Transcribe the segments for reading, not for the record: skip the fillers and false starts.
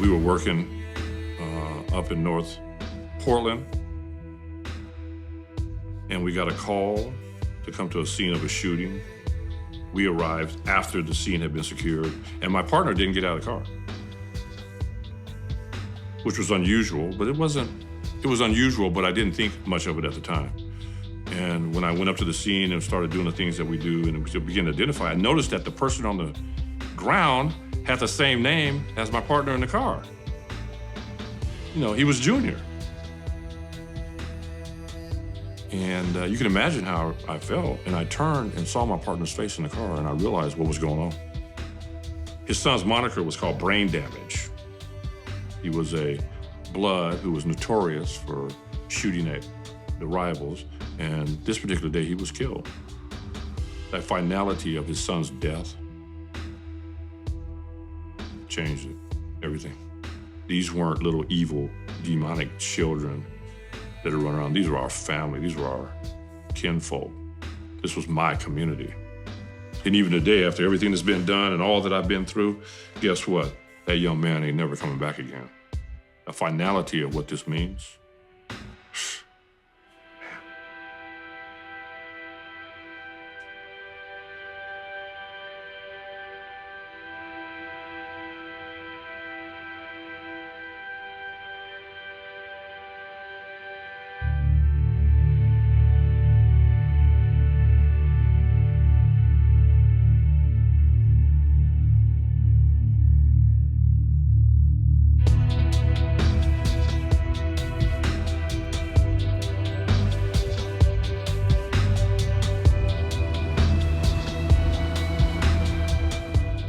we were working up in North Portland, and we got a call to come to a scene of a shooting. We arrived after the scene had been secured, and my partner didn't get out of the car, which was unusual, but it was unusual, but I didn't think much of it at the time. And when I went up to the scene and started doing the things that we do and we began to identify, I noticed that the person on the ground had the same name as my partner in the car. You know, he was Junior. And you can imagine how I felt. And I turned and saw my partner's face in the car, and I realized what was going on. His son's moniker was called Brain Damage. He was a blood who was notorious for shooting at the rivals, and this particular day he was killed. That finality of his son's death changed it, everything. These weren't little evil, demonic children that are running around. These were our family. These were our kinfolk. This was my community. And even today, after everything that's been done and all that I've been through, guess what? That young man ain't never coming back again. The finality of what this means.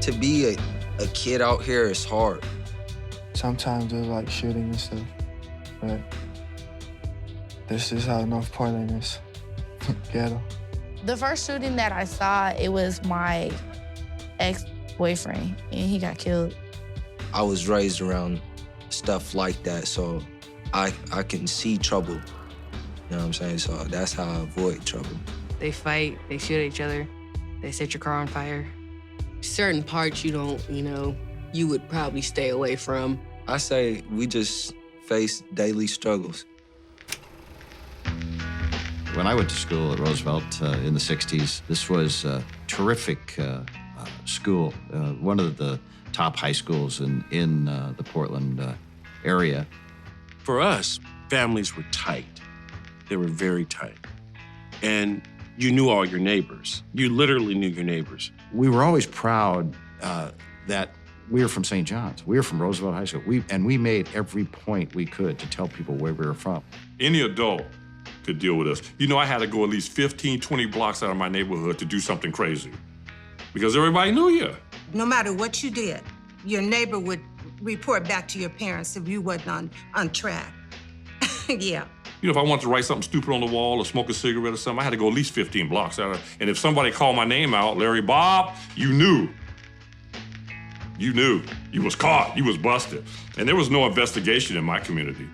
To be a kid out here is hard. Sometimes there's like shooting and stuff, but this is how North Portland is. Ghetto. The first shooting that I saw, it was my ex-boyfriend, and he got killed. I was raised around stuff like that, so I can see trouble. You know what I'm saying? So that's how I avoid trouble. They fight, they shoot at each other, they set your car on fire. Certain parts you would probably stay away from. I say we just face daily struggles. When I went to school at Roosevelt in the 60s, this was a terrific school, one of the top high schools in the Portland area. For us, families were tight. They were very tight. And you knew all your neighbors. You literally knew your neighbors. We were always proud that we were from St. John's. We were from Roosevelt High School. We made every point we could to tell people where we were from. Any adult could deal with us. You know, I had to go at least 15, 20 blocks out of my neighborhood to do something crazy because everybody knew you. No matter what you did, your neighbor would report back to your parents if you wasn't on track. Yeah. You know, if I wanted to write something stupid on the wall or smoke a cigarette or something, I had to go at least 15 blocks out of, and if somebody called my name out, Larry Bob, you knew. You knew. You was caught. You was busted. And there was no investigation in my community.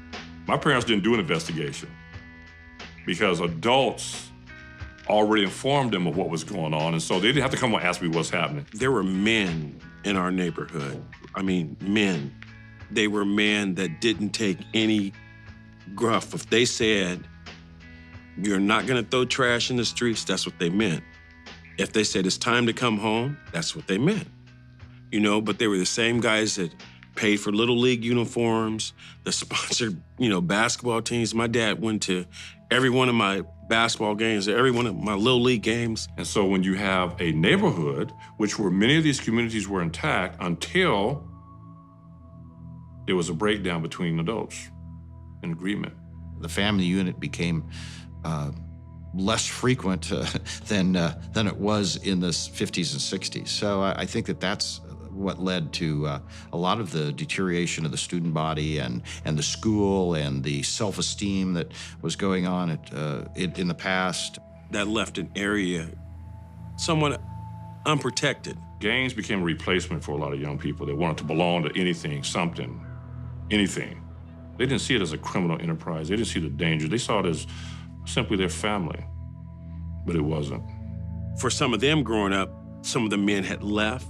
My parents didn't do an investigation because adults already informed them of what was going on, and so they didn't have to come and ask me what's happening. There were men in our neighborhood. I mean, men. They were men that didn't take any gruff. If they said, you're not gonna throw trash in the streets, that's what they meant. If they said it's time to come home, that's what they meant. You know, but they were the same guys that paid for Little League uniforms, that sponsored, basketball teams. My dad went to every one of my basketball games, every one of my Little League games. And so when you have a neighborhood, which were many of these communities were intact until there was a breakdown between adults. Agreement. The family unit became less frequent than it was in the 50s and 60s. So I think that's what led to a lot of the deterioration of the student body and the school and the self-esteem that was going on in the past. That left an area somewhat unprotected. Gangs became a replacement for a lot of young people that wanted to belong to anything, something, anything. They didn't see it as a criminal enterprise. They didn't see the danger. They saw it as simply their family, but it wasn't. For some of them growing up, some of the men had left.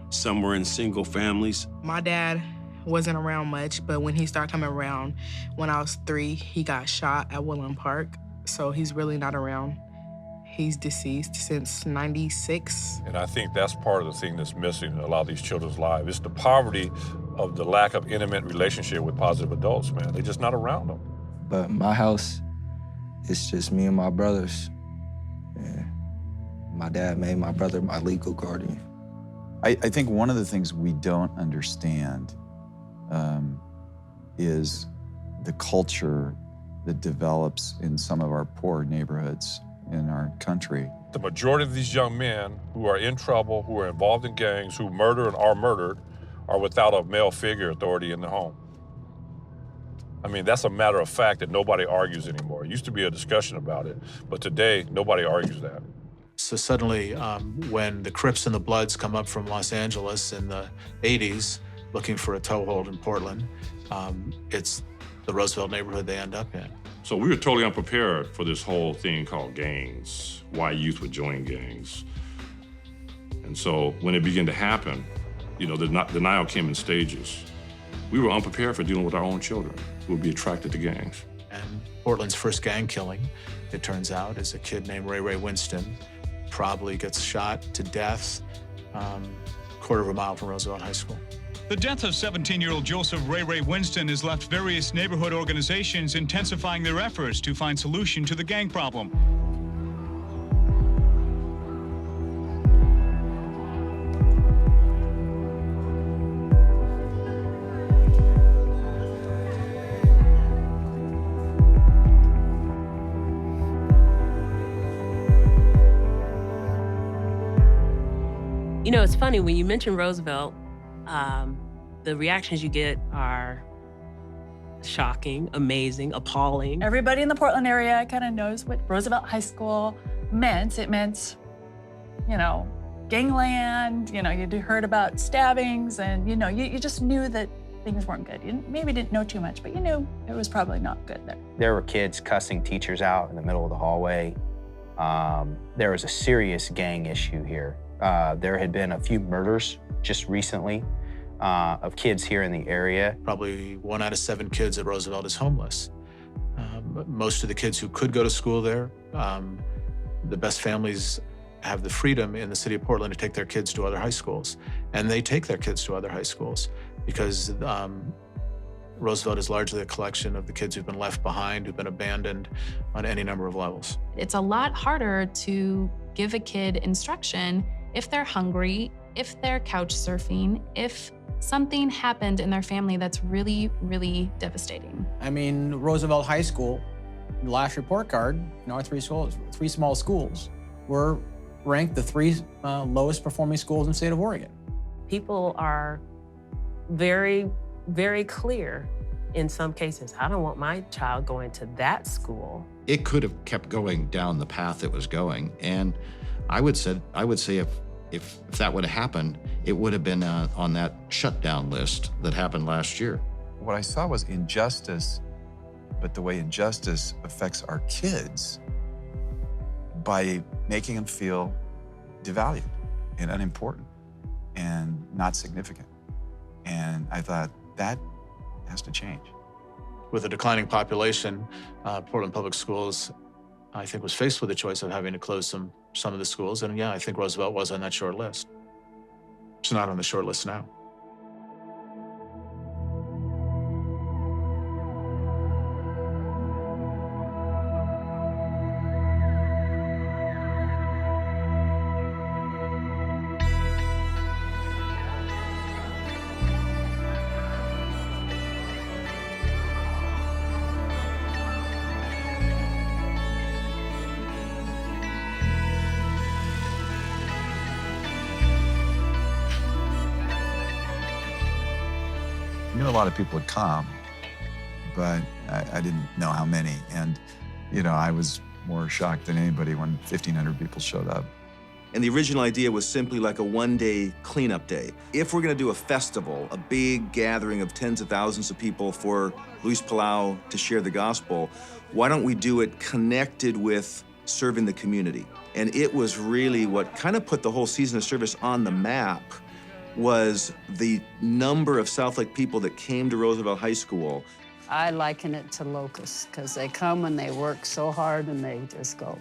Some were in single families. My dad wasn't around much, but when he started coming around, when I was 3, he got shot at Woodland Park, so he's really not around. He's deceased since '96. And I think that's part of the thing that's missing in a lot of these children's lives. It's the poverty of the lack of intimate relationship with positive adults, man. They're just not around them. But my house, it's just me and my brothers. Yeah. My dad made my brother my legal guardian. I think one of the things we don't understand is the culture that develops in some of our poor neighborhoods in our country. The majority of these young men who are in trouble, who are involved in gangs, who murder and are murdered, are without a male figure authority in the home. I mean, that's a matter of fact that nobody argues anymore. It used to be a discussion about it, but today, nobody argues that. So suddenly, when the Crips and the Bloods come up from Los Angeles in the 80s, looking for a toehold in Portland, it's the Roosevelt neighborhood they end up in. So we were totally unprepared for this whole thing called gangs, why youth would join gangs. And so when it began to happen, you know, the denial came in stages. We were unprepared for dealing with our own children who would be attracted to gangs. And Portland's first gang killing, it turns out, is a kid named Ray Winston, probably gets shot to death quarter of a mile from Roosevelt High School. The death of 17-year-old Joseph Ray Winston has left various neighborhood organizations intensifying their efforts to find solution to the gang problem. You know, it's funny, when you mention Roosevelt, the reactions you get are shocking, amazing, appalling. Everybody in the Portland area kind of knows what Roosevelt High School meant. It meant, you know, gangland, you know, you'd heard about stabbings and, you know, you just knew that things weren't good. You maybe didn't know too much, but you knew it was probably not good there. There were kids cussing teachers out in the middle of the hallway. There was a serious gang issue here. There had been a few murders just recently of kids here in the area. Probably 1 out of 7 kids at Roosevelt is homeless. Most of the kids who could go to school there, the best families have the freedom in the city of Portland to take their kids to other high schools. And they take their kids to other high schools because Roosevelt is largely a collection of the kids who've been left behind, who've been abandoned on any number of levels. It's a lot harder to give a kid instruction if they're hungry, if they're couch surfing, if something happened in their family that's really, really devastating. I mean, Roosevelt High School, last report card, you know, our 3 small schools were ranked the 3 lowest performing schools in the state of Oregon. People are very, very clear in some cases. I don't want my child going to that school. It could have kept going down the path it was going, and I would say if that would have happened, it would have been on that shutdown list that happened last year. What I saw was injustice, but the way injustice affects our kids by making them feel devalued and unimportant and not significant. And I thought, that has to change. With a declining population, Portland Public Schools, I think, was faced with the choice of having to close some of the schools. And yeah, I think Roosevelt was on that short list. It's not on the short list now. I knew a lot of people would come, but I didn't know how many. And, you know, I was more shocked than anybody when 1,500 people showed up. And the original idea was simply like a one-day cleanup day. If we're gonna do a festival, a big gathering of tens of thousands of people for Luis Palau to share the gospel, why don't we do it connected with serving the community? And it was really what kind of put the whole season of service on the map was the number of Southlake people that came to Roosevelt High School. I liken it to locusts, because they come and they work so hard and they just go.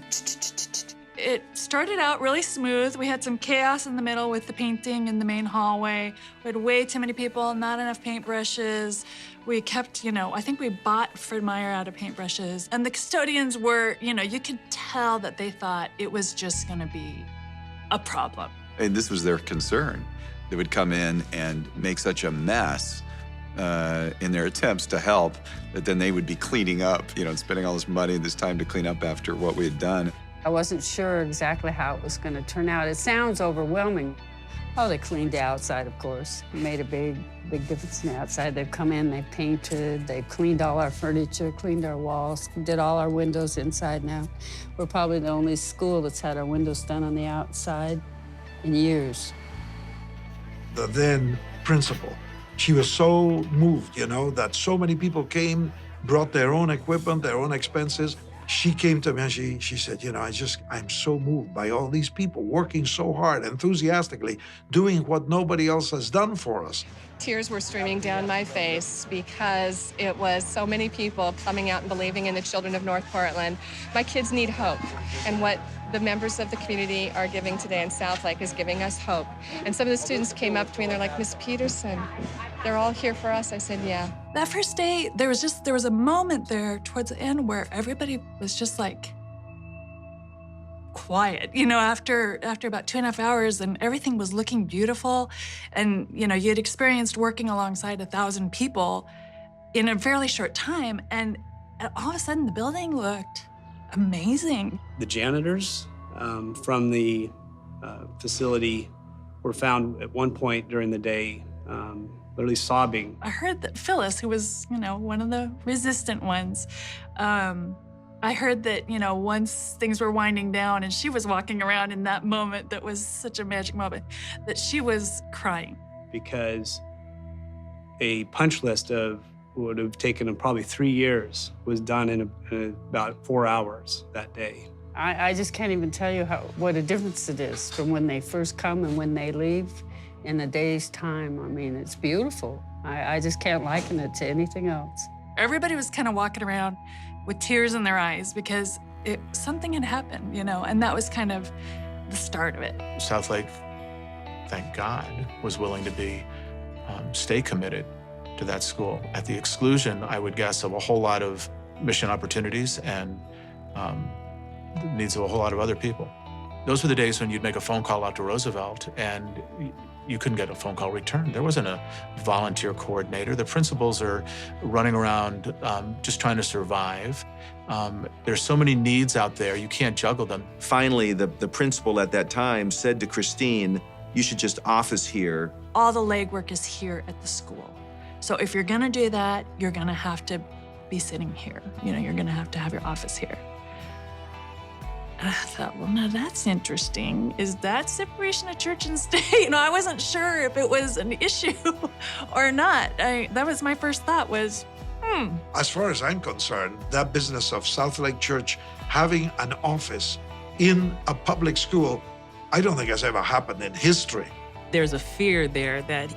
It started out really smooth. We had some chaos in the middle with the painting in the main hallway. We had way too many people, not enough paintbrushes. We kept, I think we bought Fred Meyer out of paintbrushes. And the custodians were, you could tell that they thought it was just gonna be a problem. And this was their concern. They would come in and make such a mess in their attempts to help that then they would be cleaning up, and spending all this money and this time to clean up after what we had done. I wasn't sure exactly how it was going to turn out. It sounds overwhelming. Oh, they cleaned the outside, of course. It made a big difference in the outside. They've come in, they've painted, they've cleaned all our furniture, cleaned our walls, did all our windows inside now. We're probably the only school that's had our windows done on the outside in years. The then principal, she was so moved, that so many people came, brought their own equipment, their own expenses. She came to me and she said, I'm so moved by all these people working so hard, enthusiastically, doing what nobody else has done for us. Tears were streaming down my face because it was so many people coming out and believing in the children of North Portland. My kids need hope, and what the members of the community are giving today in Southlake is giving us hope. And some of the students came up to me and they're like, Miss Peterson, they're all here for us. I said, yeah. That first day, there was a moment there towards the end where everybody was just like quiet, after about 2.5 hours, and everything was looking beautiful. And, you had experienced working alongside 1,000 people in a fairly short time. And all of a sudden the building looked amazing. The janitors from the facility were found at one point during the day literally sobbing. I heard that Phyllis, who was, one of the resistant ones, I heard that, once things were winding down and she was walking around in that moment that was such a magic moment, that she was crying. Because a punch list of would have taken them probably 3 years was done in about 4 hours that day. I just can't even tell you what a difference it is from when they first come and when they leave in a day's time. I mean, it's beautiful. I just can't liken it to anything else. Everybody was kind of walking around with tears in their eyes because something had happened, and that was kind of the start of it. Southlake, thank God, was willing to stay committed to that school at the exclusion, I would guess, of a whole lot of mission opportunities and the needs of a whole lot of other people. Those were the days when you'd make a phone call out to Roosevelt and you couldn't get a phone call returned. There wasn't a volunteer coordinator. The principals are running around just trying to survive. There's so many needs out there, you can't juggle them. Finally, the principal at that time said to Christine, you should just office here. All the legwork is here at the school. So if you're gonna do that, you're gonna have to be sitting here. You're gonna have to have your office here. And I thought, well, now that's interesting. Is that separation of church and state? I wasn't sure if it was an issue or not. That was my first thought was, As far as I'm concerned, that business of Southlake Church having an office in a public school, I don't think has ever happened in history. There's a fear there that,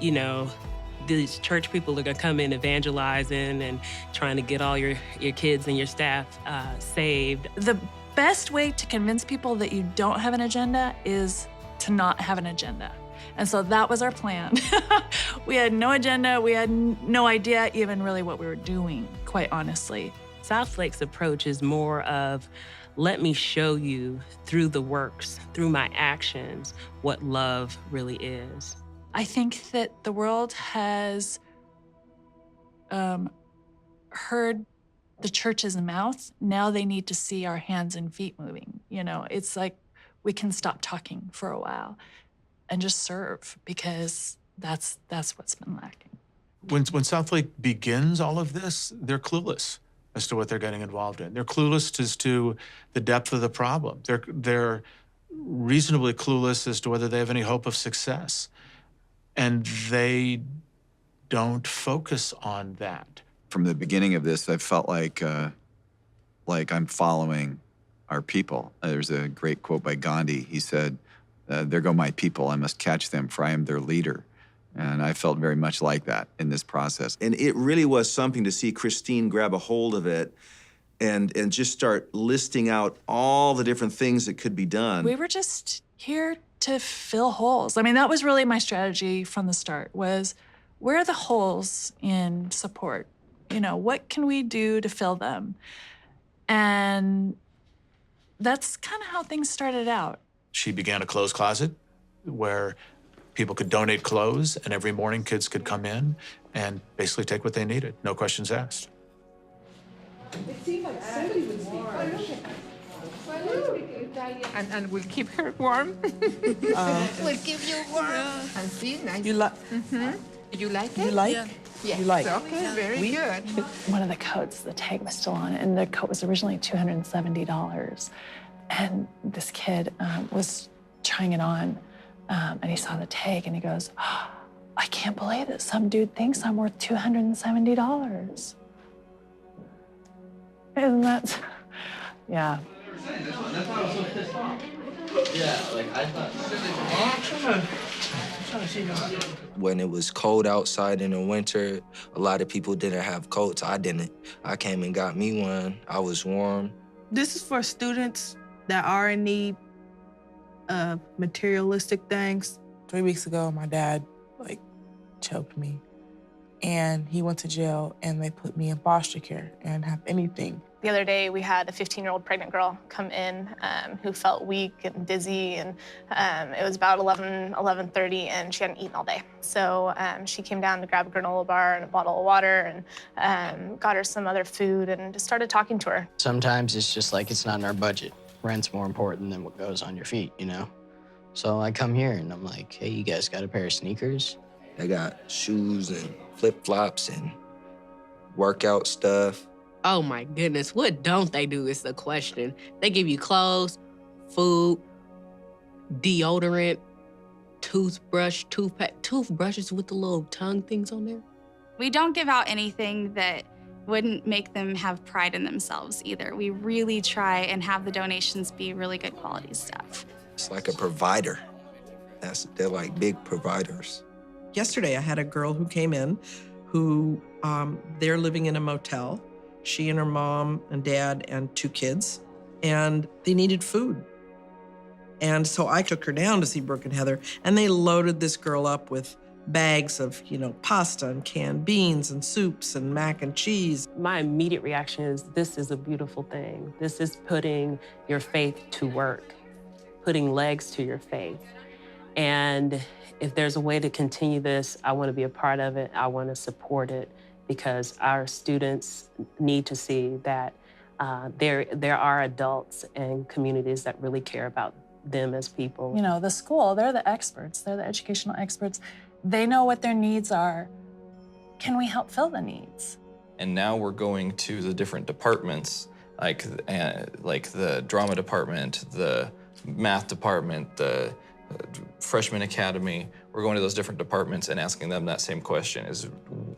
these church people are gonna come in evangelizing and trying to get all your kids and your staff saved. The best way to convince people that you don't have an agenda is to not have an agenda. And so that was our plan. We had no agenda. We had no idea even really what we were doing, quite honestly. Southlake's approach is more of, let me show you through the works, through my actions, what love really is. I think that the world has heard the church's mouth. Now they need to see our hands and feet moving. It's like we can stop talking for a while and just serve, because that's what's been lacking. When Southlake begins all of this, they're clueless as to what they're getting involved in. They're clueless as to the depth of the problem. They're reasonably clueless as to whether they have any hope of success. And they don't focus on that. From the beginning of this, I felt like I'm following our people. There's a great quote by Gandhi. He said, there go my people, I must catch them, for I am their leader. And I felt very much like that in this process. And it really was something to see Christine grab a hold of it and just start listing out all the different things that could be done. We were just here to fill holes. I mean, that was really my strategy from the start, was where are the holes in support? You know, what can we do to fill them? And that's kind of how things started out. She began a clothes closet where people could donate clothes, and every morning kids could come in and basically take what they needed, no questions asked. It seemed like somebody was And we'll keep her warm. We'll keep you warm. And see, nice. You like? You like it? You like? Yeah. Yes. You like? Okay, very good. One of the coats, the tag was still on it, and the coat was originally $270. And this kid was trying it on, and he saw the tag, and he goes, oh, I can't believe that some dude thinks I'm worth $270. Isn't that, yeah. When it was cold outside in the winter, a lot of people didn't have coats. I didn't. I came and got me one. I was warm. This is for students that are in need of materialistic things. 3 weeks ago, my dad, choked me. And he went to jail, and they put me in foster care and I didn't have anything. The other day, we had a 15-year-old pregnant girl come in who felt weak and dizzy, and it was about 11:30, and she hadn't eaten all day. So she came down to grab a granola bar and a bottle of water and got her some other food and just started talking to her. Sometimes it's just like it's not in our budget. Rent's more important than what goes on your feet, you know? So I come here, and I'm like, hey, you guys got a pair of sneakers? They got shoes and flip-flops and workout stuff. Oh my goodness, what don't they do is the question. They give you clothes, food, deodorant, toothbrush, toothbrushes with the little tongue things on there. We don't give out anything that wouldn't make them have pride in themselves either. We really try and have the donations be really good quality stuff. It's like a provider. They're like big providers. Yesterday, I had a girl who came in who, they're living in a motel. She and her mom and dad and 2 kids, and they needed food. And so I took her down to see Brooke and Heather, and they loaded this girl up with bags of, pasta and canned beans and soups and mac and cheese. My immediate reaction is, this is a beautiful thing. This is putting your faith to work, putting legs to your faith. And if there's a way to continue this, I want to be a part of it. I want to support it, because our students need to see that there are adults and communities that really care about them as people. You know, the school, they're the experts. They're the educational experts. They know what their needs are. Can we help fill the needs? And now we're going to the different departments, like the drama department, the math department, the freshman academy. We're going to those different departments and asking them that same question: is,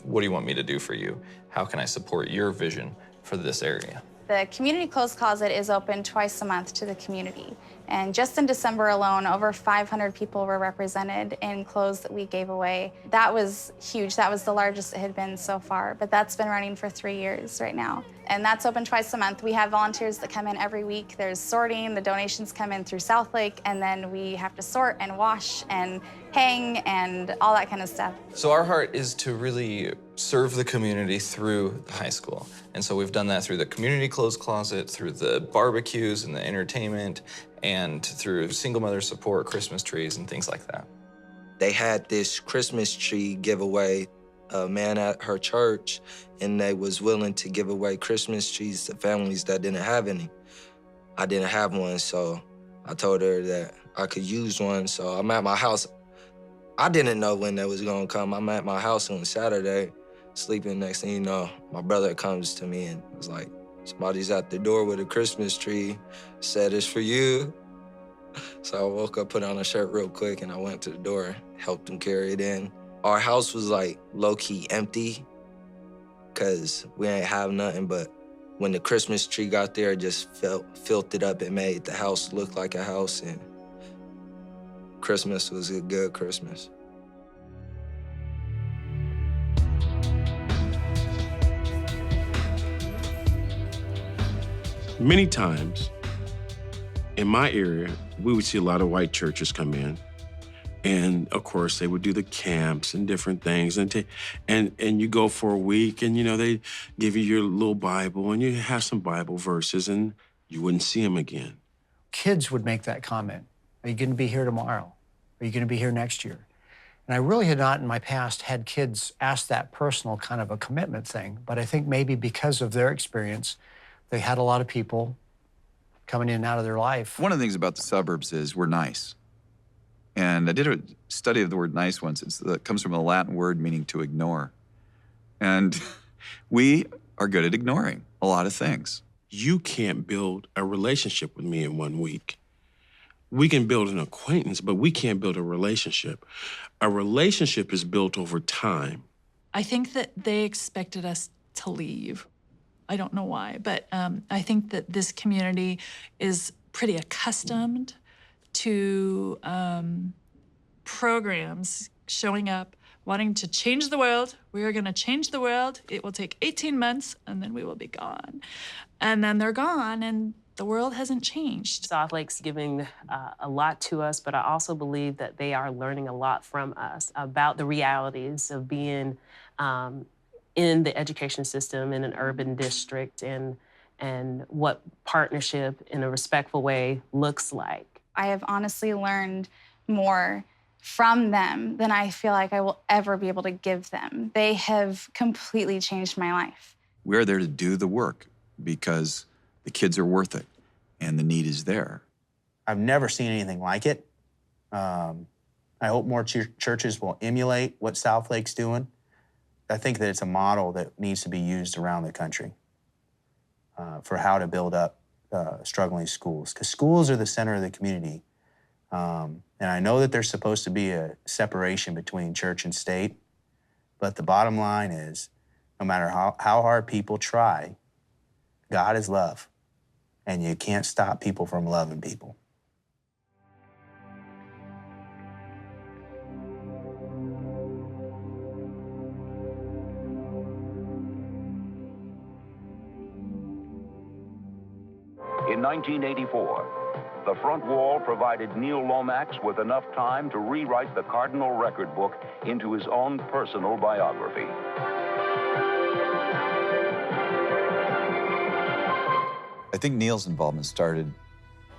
what do you want me to do for you? How can I support your vision for this area? The community clothes closet is open twice a month to the community. And just in December alone, over 500 people were represented in clothes that we gave away. That was huge. That was the largest it had been so far, but that's been running for 3 years right now. And that's open twice a month. We have volunteers that come in every week. There's sorting, the donations come in through Southlake, and then we have to sort and wash and hang and all that kind of stuff. So our heart is to really serve the community through the high school. And so we've done that through the community clothes closet, through the barbecues and the entertainment, and through single mother support, Christmas trees, and things like that. They had this Christmas tree giveaway, a man at her church, and they was willing to give away Christmas trees to families that didn't have any. I didn't have one, so I told her that I could use one. So I'm at my house. I didn't know when they was gonna come. I'm at my house on Saturday, sleeping. Next thing you know, my brother comes to me and was like, somebody's at the door with a Christmas tree, said it's for you. So I woke up, put on a shirt real quick, and I went to the door, helped him carry it in. Our house was like low-key empty, cause we ain't have nothing, but when the Christmas tree got there, it just filled it up. It made the house look like a house, and Christmas was a good Christmas. Many times in my area, we would see a lot of white churches come in. And of course, they would do the camps and different things. And you go for a week and, they give you your little Bible and you have some Bible verses and you wouldn't see them again. Kids would make that comment. Are you going to be here tomorrow? Are you going to be here next year? And I really had not in my past had kids ask that personal kind of a commitment thing. But I think maybe because of their experience, they had a lot of people coming in and out of their life. One of the things about the suburbs is we're nice. And I did a study of the word nice once. It comes from a Latin word meaning to ignore. And we are good at ignoring a lot of things. You can't build a relationship with me in 1 week. We can build an acquaintance, but we can't build a relationship. A relationship is built over time. I think that they expected us to leave. I don't know why, but I think that this community is pretty accustomed to programs showing up, wanting to change the world. We are going to change the world. It will take 18 months, and then we will be gone. And then they're gone, and the world hasn't changed. South Lake's giving a lot to us, but I also believe that they are learning a lot from us about the realities of being in the education system in an urban district and what partnership in a respectful way looks like. I have honestly learned more from them than I feel like I will ever be able to give them. They have completely changed my life. We're there to do the work because the kids are worth it and the need is there. I've never seen anything like it. I hope more churches will emulate what South Lake's doing. I think that it's a model that needs to be used around the country for how to build up struggling schools, because schools are the center of the community. And I know that there's supposed to be a separation between church and state, but the bottom line is, no matter how hard people try, God is love, and you can't stop people from loving people. In 1984, the front wall provided Neil Lomax with enough time to rewrite the Cardinal record book into his own personal biography. I think Neil's involvement started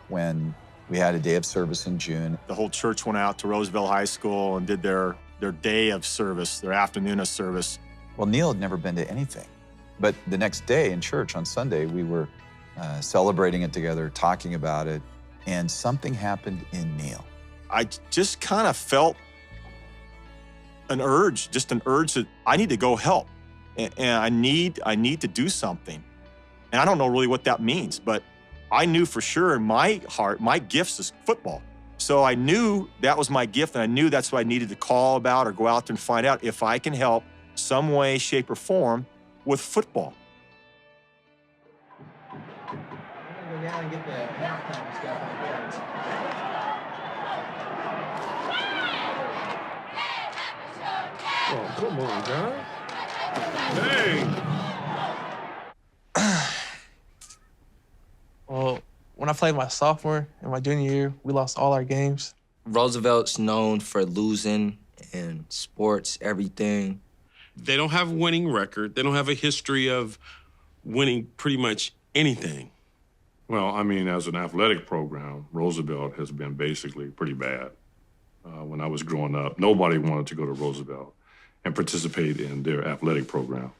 when we had a day of service in June. The whole church went out to Roosevelt High School and did their day of service, their afternoon of service. Well, Neil had never been to anything. But the next day in church on Sunday, we were celebrating it together, talking about it, and something happened in Neil. I just kind of felt an urge that I need to go help, and I need to do something. And I don't know really what that means, but I knew for sure in my heart, my gift is football. So I knew that was my gift, and I knew that's what I needed to call about or go out there and find out if I can help some way, shape, or form with football. Go down and get the halftime stuff on the parents. Oh, come on, guys. Hey! Well, when I played my sophomore and my junior year, we lost all our games. Roosevelt's known for losing in sports, everything. They don't have a winning record. They don't have a history of winning pretty much anything. Well, I mean, as an athletic program, Roosevelt has been basically pretty bad. When I was growing up, nobody wanted to go to Roosevelt and participate in their athletic program.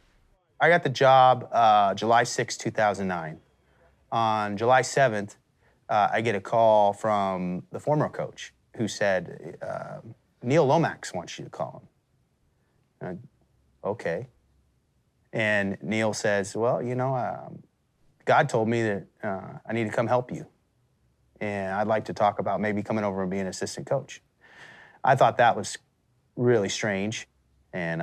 I got the job July 6, 2009. On July 7th, I get a call from the former coach who said, Neil Lomax wants you to call him. Okay. And Neil says, well, God told me that I need to come help you. And I'd like to talk about maybe coming over and being an assistant coach. I thought that was really strange. And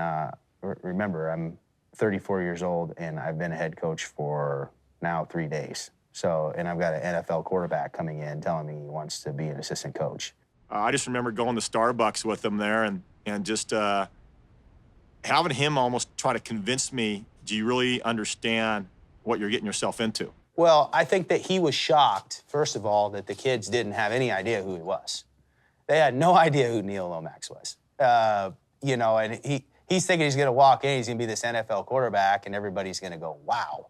remember, I'm 34 years old and I've been a head coach for now 3 days. So, and I've got an NFL quarterback coming in telling me he wants to be an assistant coach. I just remember going to Starbucks with him there and just having him almost try to convince me, do you really understand what you're getting yourself into? Well, I think that he was shocked, first of all, that the kids didn't have any idea who he was. They had no idea who Neil Lomax was. You know, and he's thinking he's gonna walk in, he's gonna be this NFL quarterback, and everybody's gonna go, wow.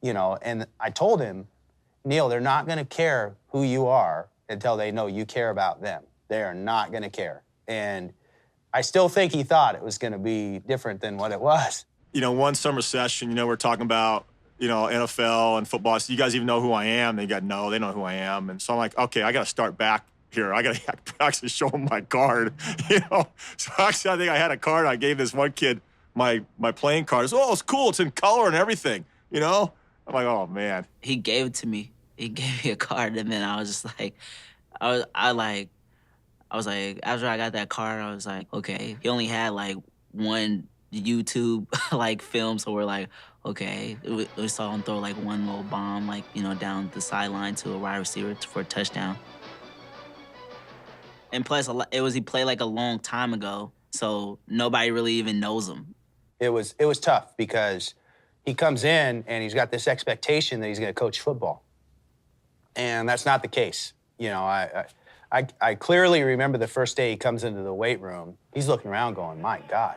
You know, and I told him, Neil, they're not gonna care who you are until they know you care about them. They are not gonna care. And I still think he thought it was gonna be different than what it was. You know, one summer session, you know, we're talking about, you know, NFL and football. So you guys even know who I am? They no, they know who I am. And so I'm like, okay, I got to start back here. I got to actually show them my card, you know? So actually, I think I had a card. I gave this one kid my playing card. Oh, it's cool. It's in color and everything, you know? I'm like, oh, man. He gave it to me. He gave me a card, and then I was just like, I was like, after I got that card, I was like, okay. He only had like one YouTube like film, so we're like, okay. We saw him throw like one little bomb, like, you know, down the sideline to a wide receiver for a touchdown. And plus, he played like a long time ago, so nobody really even knows him. It was tough because he comes in and he's got this expectation that he's going to coach football, and that's not the case. You know, I clearly remember the first day he comes into the weight room. He's looking around, going, "My God."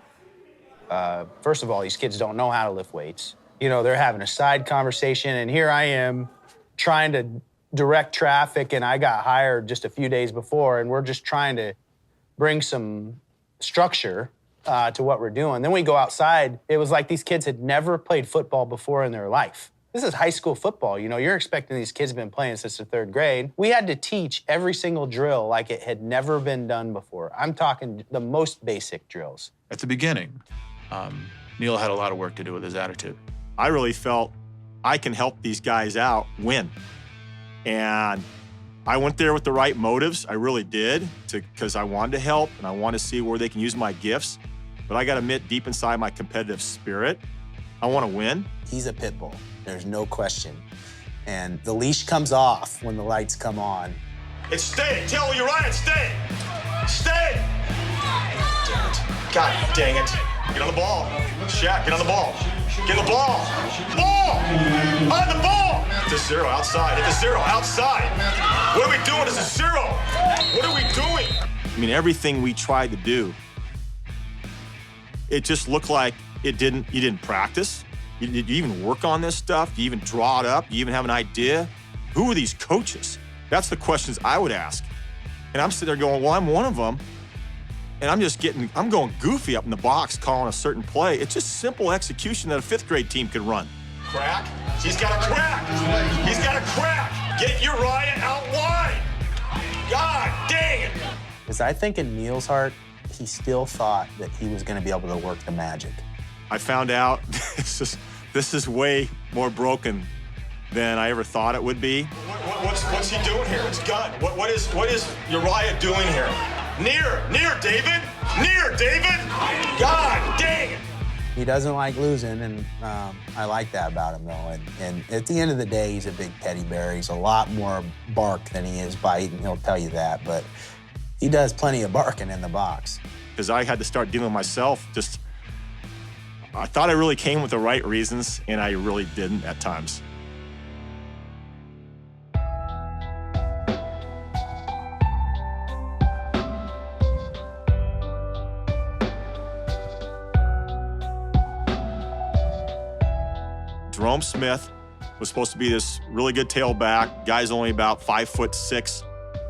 First of all, these kids don't know how to lift weights. You know, they're having a side conversation, and here I am trying to direct traffic, and I got hired just a few days before, and we're just trying to bring some structure to what we're doing. Then we go outside. It was like these kids had never played football before in their life. This is high school football. You know, you're expecting these kids have been playing since the 3rd grade. We had to teach every single drill like it had never been done before. I'm talking the most basic drills. At the beginning, Neil had a lot of work to do with his attitude. I really felt I can help these guys out win. And I went there with the right motives. I really did, because I wanted to help and I wanted to see where they can use my gifts. But I got to admit, deep inside my competitive spirit, I want to win. He's a pit bull. There's no question. And the leash comes off when the lights come on. It's stay. Tell Uriah, stay. Stay. Damn it. God dang it. Get on the ball. Shaq, get on the ball. Get on the ball. Ball! On the ball! Hit the 0 outside. Hit the 0 outside. What are we doing? It's a 0. What are we doing? I mean, everything we tried to do, it just looked like you didn't practice. Did you even work on this stuff? Do you even draw it up? Do you even have an idea? Who are these coaches? That's the questions I would ask. And I'm sitting there going, well, I'm one of them. And I'm going goofy up in the box calling a certain play. It's just simple execution that a 5th grade team could run. Crack. He's got a crack. He's got a crack. Get Uriah out wide. God dang it. Because I think in Neil's heart, he still thought that he was going to be able to work the magic. I found out this is way more broken than I ever thought it would be. What's he doing here? It's gun. What is Uriah doing here? Near, David! Near, David! God dang it! He doesn't like losing, and I like that about him, though. And at the end of the day, he's a big teddy bear. He's a lot more bark than he is bite, and he'll tell you that. But he does plenty of barking in the box. Because I had to start dealing with myself. I thought I really came with the right reasons, and I really didn't at times. Jerome Smith was supposed to be this really good tailback. Guy's only about 5'6",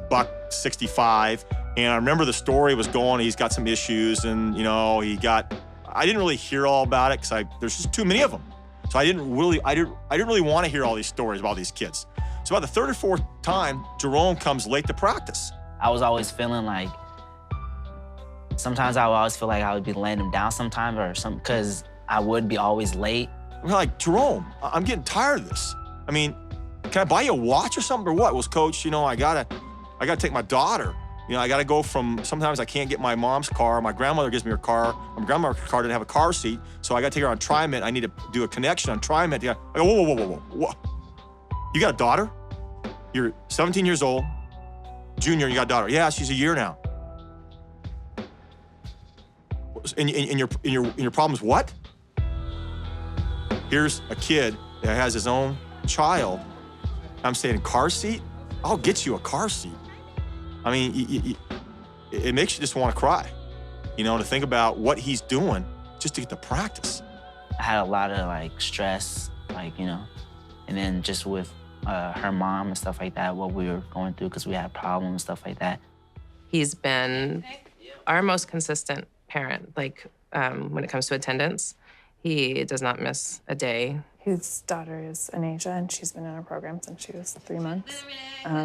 buck 65. And I remember the story was going, he's got some issues, and you know, I didn't really hear all about it because there's just too many of them. So I didn't really want to hear all these stories about these kids. So about the 3rd or 4th time, Jerome comes late to practice. I was always feeling like, sometimes I would always feel like I would be letting him down sometimes or something, because I would be always late. We're like, Jerome, I'm getting tired of this. I mean, can I buy you a watch or something or what? Was Coach, you know, I gotta take my daughter. You know, I gotta go sometimes I can't get my mom's car. My grandmother gives me her car. My grandmother's car didn't have a car seat, so I gotta take her on TriMet. I need to do a connection on TriMet. I go, whoa. You got a daughter? You're 17 years old, junior, you got a daughter. Yeah, she's a year now. And your problem is what? Here's a kid that has his own child I'm saying car seat? I'll get you a car seat. I mean, it makes you just want to cry, you know, to think about what he's doing just to get to practice. I had a lot of like stress, like, you know, and then just with her mom and stuff like that, what we were going through because we had problems and stuff like that. He's been our most consistent parent, like when it comes to attendance. He does not miss a day. His daughter is in Asia, and she's been in our program since she was 3 months.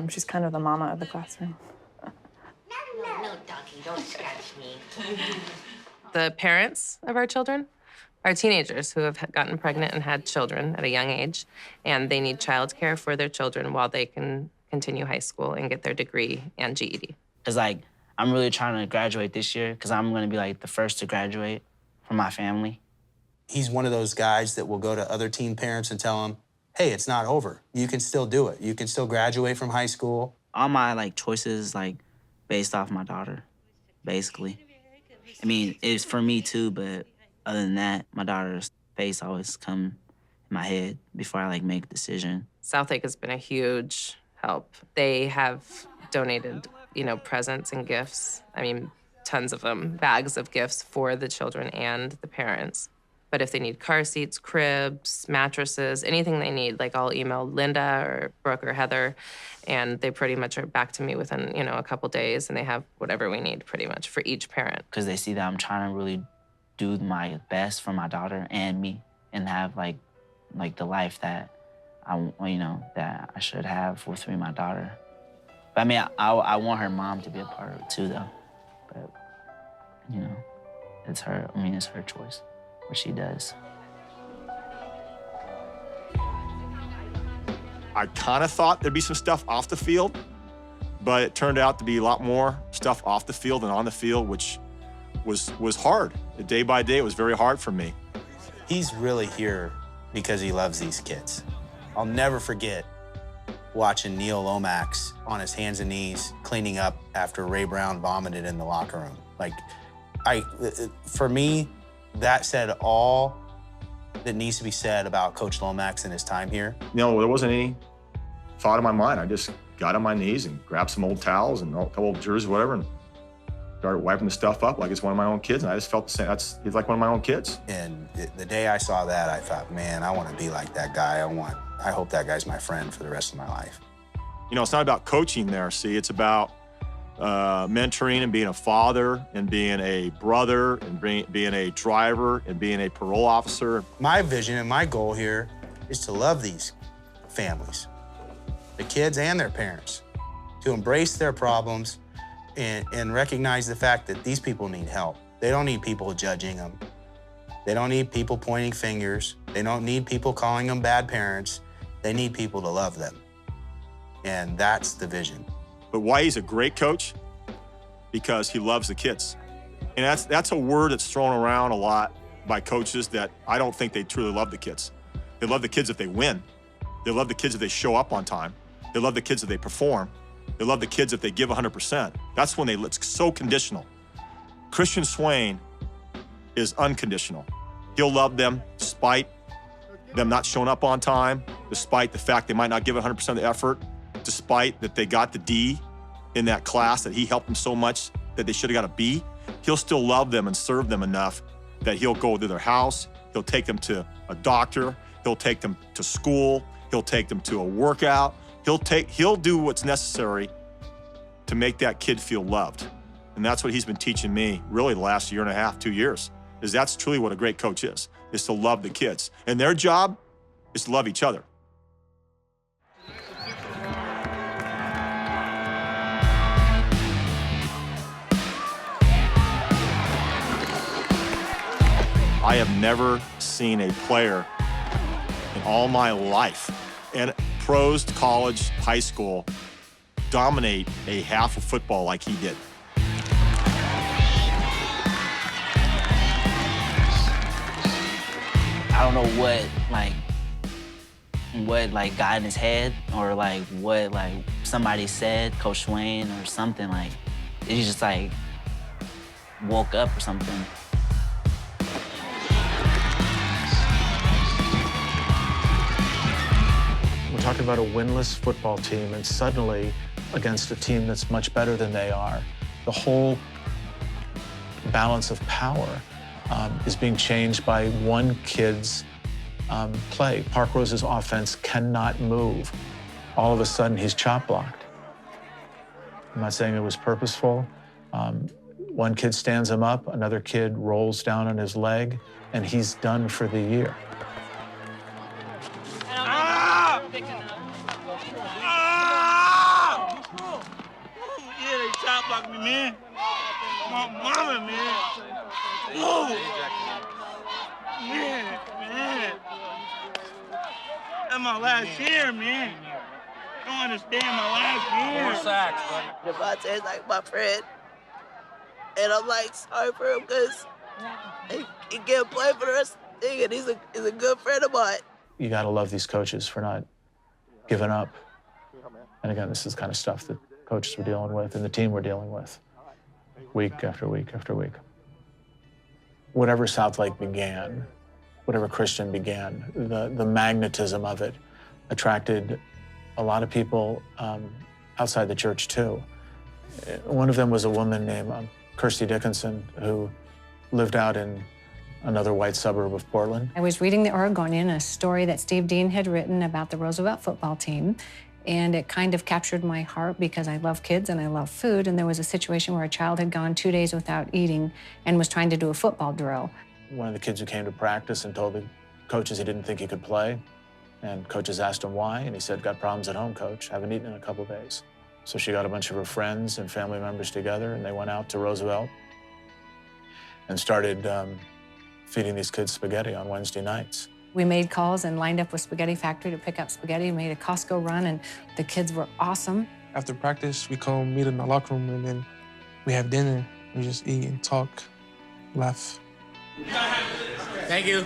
She's kind of the mama of the classroom. No, doggy, don't scratch me. The parents of our children are teenagers who have gotten pregnant and had children at a young age, and they need childcare for their children while they can continue high school and get their degree and GED. It's like, I'm really trying to graduate this year because I'm going to be like the first to graduate from my family. He's one of those guys that will go to other teen parents and tell them, hey, it's not over. You can still do it. You can still graduate from high school. All my like choices like based off my daughter, basically. I mean, it's for me too, but other than that, my daughter's face always come in my head before I like make a decision. Southlake has been a huge help. They have donated, you know, presents and gifts. I mean, tons of them, bags of gifts for the children and the parents. But if they need car seats, cribs, mattresses, anything they need, like I'll email Linda or Brooke or Heather, and they pretty much are back to me within, you know, a couple days, and they have whatever we need pretty much for each parent. Because they see that I'm trying to really do my best for my daughter and me and have like the life that that I should have with me and my daughter. But I mean, I want her mom to be a part of it too, though. But, you know, it's her choice, what she does. I kind of thought there'd be some stuff off the field, but it turned out to be a lot more stuff off the field than on the field, which was hard. Day by day, it was very hard for me. He's really here because he loves these kids. I'll never forget watching Neil Lomax on his hands and knees cleaning up after Ray Brown vomited in the locker room. Like, for me, that said all that needs to be said about Coach Lomax and his time here. You know, there wasn't any thought in my mind. I just got on my knees and grabbed some old towels and a couple old jerseys, whatever, and started wiping the stuff up like it's one of my own kids. And I just felt the same. He's like one of my own kids. And the day I saw that, I thought, man, I want to be like that guy. I hope that guy's my friend for the rest of my life. You know, it's not about coaching there, see. It's about mentoring and being a father and being a brother and being a driver and being a parole officer. My vision and my goal here is to love these families, the kids and their parents, to embrace their problems and recognize the fact that these people need help. They don't need people judging them. They don't need people pointing fingers. They don't need people calling them bad parents. They need people to love them. And that's the vision. But why he's a great coach? Because he loves the kids. And that's a word that's thrown around a lot by coaches that I don't think they truly love the kids. They love the kids if they win. They love the kids if they show up on time. They love the kids if they perform. They love the kids if they give 100%. That's when it's so conditional. Christian Swain is unconditional. He'll love them despite them not showing up on time, despite the fact they might not give 100% of the effort, despite that they got the D in that class, that he helped them so much that they should have got a B. He'll still love them and serve them enough that he'll go to their house, he'll take them to a doctor, he'll take them to school, he'll take them to a workout, he'll do what's necessary to make that kid feel loved. And that's what he's been teaching me really the last year and a half, 2 years, is that's truly what a great coach is to love the kids. And their job is to love each other. I have never seen a player in all my life, and pros to college, high school, dominate a half of football like he did. I don't know what got in his head or what somebody said, Coach Swain or something, he just woke up or something. talking about a winless football team, and suddenly, against a team that's much better than they are, the whole balance of power is being changed by one kid's play. Park Rose's offense cannot move. All of a sudden, he's chop blocked. I'm not saying it was purposeful. One kid stands him up, another kid rolls down on his leg, and he's done for the year. Yeah, they chop blocked me, man. My mama, man. Whoa. Man. That's my last year, man. I don't understand my last year. 4 sacks, buddy. Devontae is like my friend. And I'm like sorry for him because he can't play for the rest of the thing, and he's a good friend of mine. You gotta love these coaches for not giving up. And again, this is the kind of stuff that coaches were dealing with and the team were dealing with week after week after week. Whatever Southlake began, whatever Christian began, the magnetism of it attracted a lot of people outside the church too. One of them was a woman named Kirsty Dickinson, who lived out in another white suburb of Portland. I was reading the Oregonian, a story that Steve Dean had written about the Roosevelt football team, and it kind of captured my heart because I love kids and I love food, and there was a situation where a child had gone 2 days without eating and was trying to do a football drill. One of the kids who came to practice and told the coaches he didn't think he could play, and coaches asked him why, and he said, "Got problems at home, coach. Haven't eaten in a couple days." So she got a bunch of her friends and family members together, and they went out to Roosevelt and started feeding these kids spaghetti on Wednesday nights. We made calls and lined up with Spaghetti Factory to pick up spaghetti, made a Costco run, and the kids were awesome. After practice, we come meet in the locker room, and then we have dinner. We just eat and talk, laugh. Thank you.